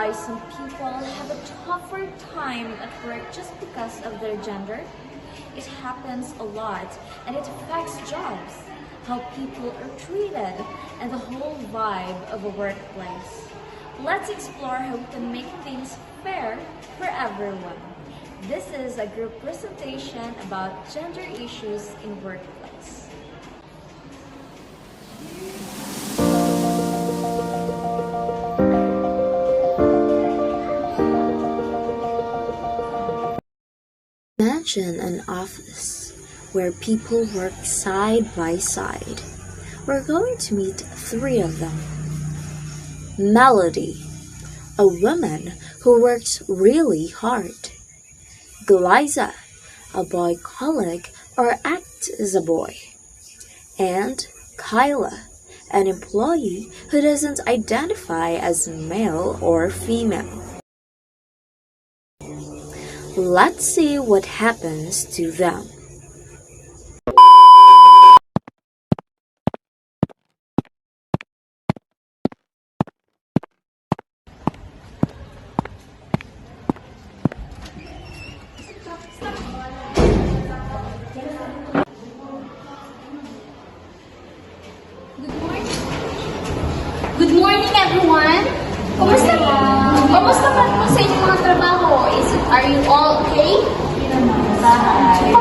why some people have a tougher time at work just because of their gender? It happens a lot and it affects jobs, how people are treated, and the whole vibe of a workplace. Let's explore how we can make things fair for everyone. This is a group presentation about gender issues in workplace. Imagine an office where people work side by side. We're going to meet three of them. Melody, a woman who works really hard. Glyza, a boy colleague or acts as a boy. And Kyla, an employee who doesn't identify as male or female. Let's see what happens to them. Good morning, everyone! Kumusta pa po sa inyong mga trabaho? Are you all okay?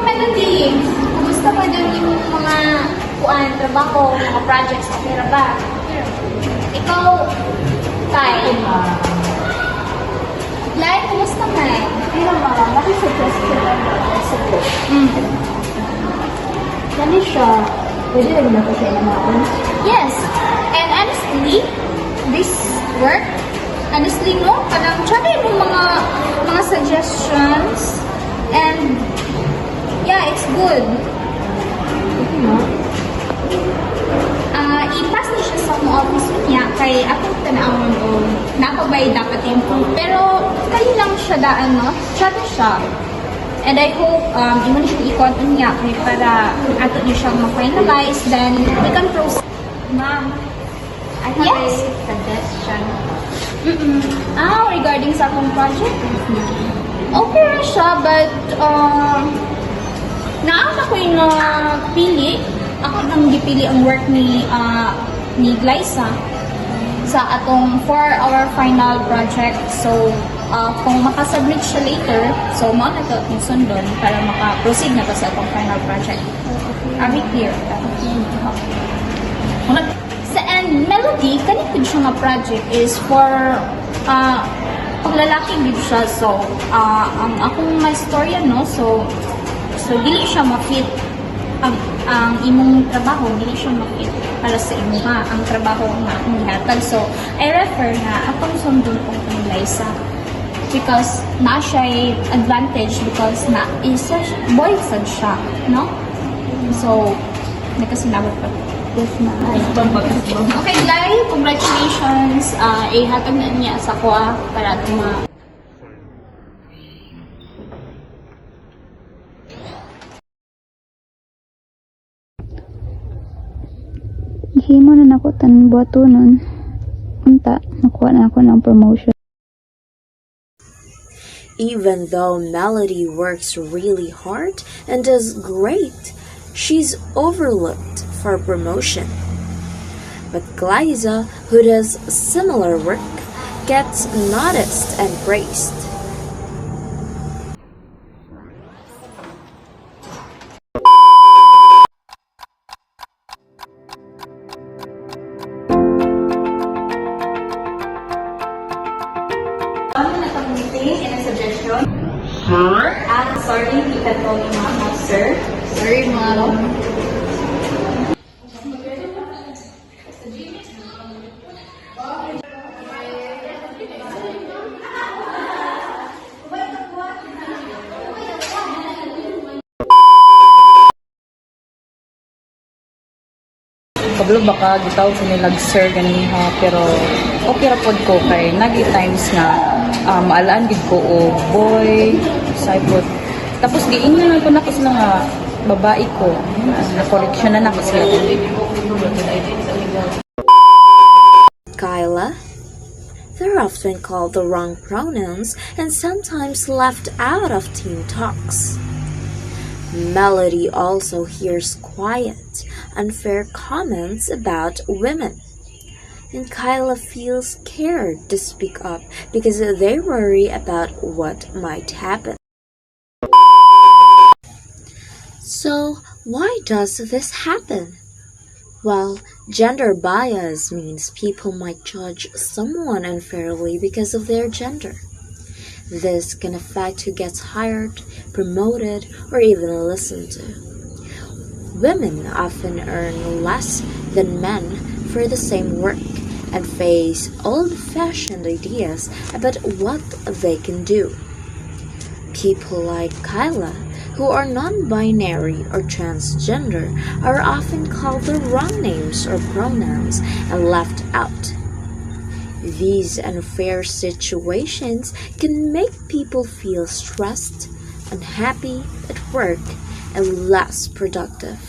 Melody, kumusta pa doon yung mga trabaho, mga projects, okay na ba? Ikaw, Kai. Lai, kumusta ka? Pero makisuggest ko lang sa ko. Dali siya, pwede rin na ko siya naman. Yes. And honestly, this work, honestly, no? Parang try mo mga suggestions and yeah, it's good. I-pass na siya sa mga office niya kay akong tanawon o napabay dapat improve. Pero kali lang siya daan, no? Chat siya. And I hope imo na siya i-contact niya kay para ato niya siyang ma-finalize, then we can proceed. Ma'am, I have Yes. a suggestion. Regarding sa akong project? Okay na siya, but naama ko yung pili. Ako nang gipili ang work ni Glyza sa atong for our final project. So, kung makasubmit siya later, so mo na ito itong sundon para maka-proceed na to sa atong final project. Are we clear? Sa end, Melody, kanipid siya nga project is for paglalaki din siya. So, ang akong may storya, no? So dili siya ma-fit ang imong trabaho, dili siya ma-fit para sa imo ha, ang trabaho nga akong gihatag. So, I refer na akong sundon kong Glyza because na siya advantage because na isa boy sad siya, no? So, nagkasinabot pa. Yes na. Okay, Glay, congratulations. Ihatag na niya sa kuha para tuma. Himo na nako tanan buhato nun. Unta, nakuha na ako ng promotion. Even though Melody works really hard and does great, she's overlooked for promotion. But Glyza, who does similar work, gets noticed and praised. Any suggestion? Sorry, you can call me ma'am, not sir. Sorry, ma'am. Kablo baka gitawag sa nilag sir ganiha pero okay ra pod ko kay nagi times nga maalaan gid ko og boy saybot tapos giingnan lang ko na ko sila nga babae ko na correction na ko sila. Kyla, They're often called the wrong pronouns and sometimes left out of team talks. Melody also hears quiet, unfair comments about women. And Kyla feels scared to speak up because they worry about what might happen. So, why does this happen? Well, gender bias means people might judge someone unfairly because of their gender. This can affect who gets hired, promoted, or even listened to. Women often earn less than men for the same work and face old-fashioned ideas about what they can do. People like Kyla, who are non-binary or transgender, are often called the wrong names or pronouns and left out. These unfair situations can make people feel stressed, unhappy at work, and less productive.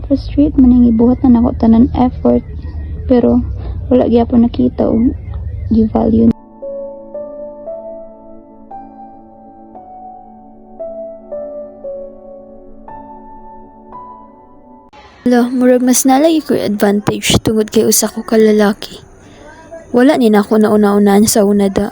Frustrate man ang ibuhatan ako tanan effort pero wala gyapon nakita og gi-value. Murag mas nalagi ko advantage tungod kay usa ko ka lalaki. Wala ni na ako nauna-unahan sa unada.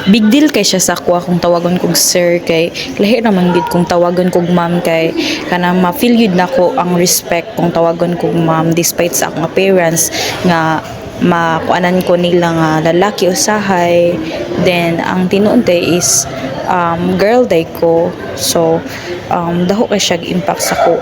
Big deal kay siya sa ako akong tawagon kog sir kay lahi naman gid kung tawagon kog ma'am kay kanang ma-feel yun nako ang respect kung tawagon kog ma'am despite sa akong appearance nga makuanan ko nila nga lalaki usahay. Then ang tinuod day is girl day ko, so daho kay siya impact sa ko.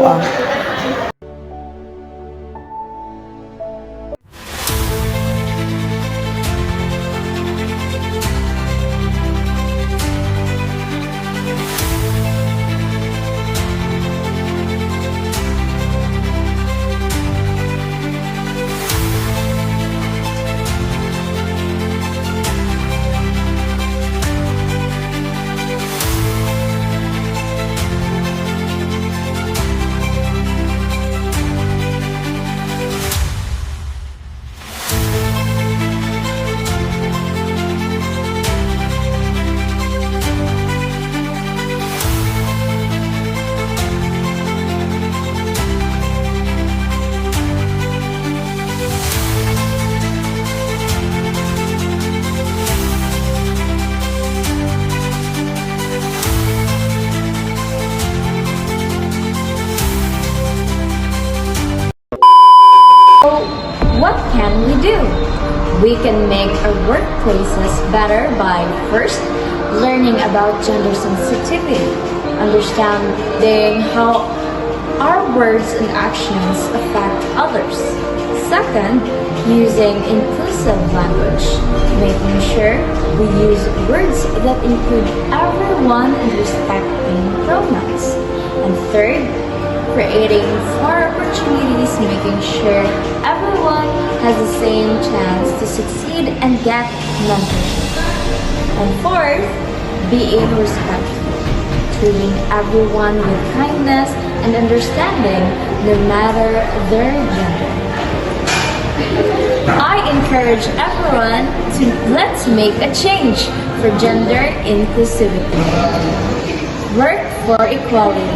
What can we do? We can make our workplaces better by first, learning about gender sensitivity, understanding how our words and actions affect others. Second, using inclusive language, making sure we use words that include everyone and respecting pronouns. And third, creating more opportunities, making sure everyone has the same chance to succeed and get mentorship. And fourth, being respectful, treating everyone with kindness and understanding no matter their gender. I encourage everyone to let's make a change for gender inclusivity. Work for equality.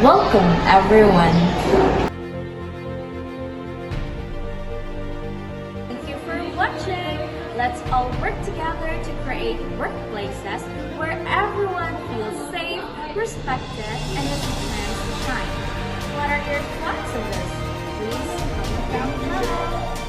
Welcome, everyone. Thank you for watching. Let's all work together to create workplaces where everyone feels safe, respected, and has a chance to shine. What are your thoughts on this? Please comment down below.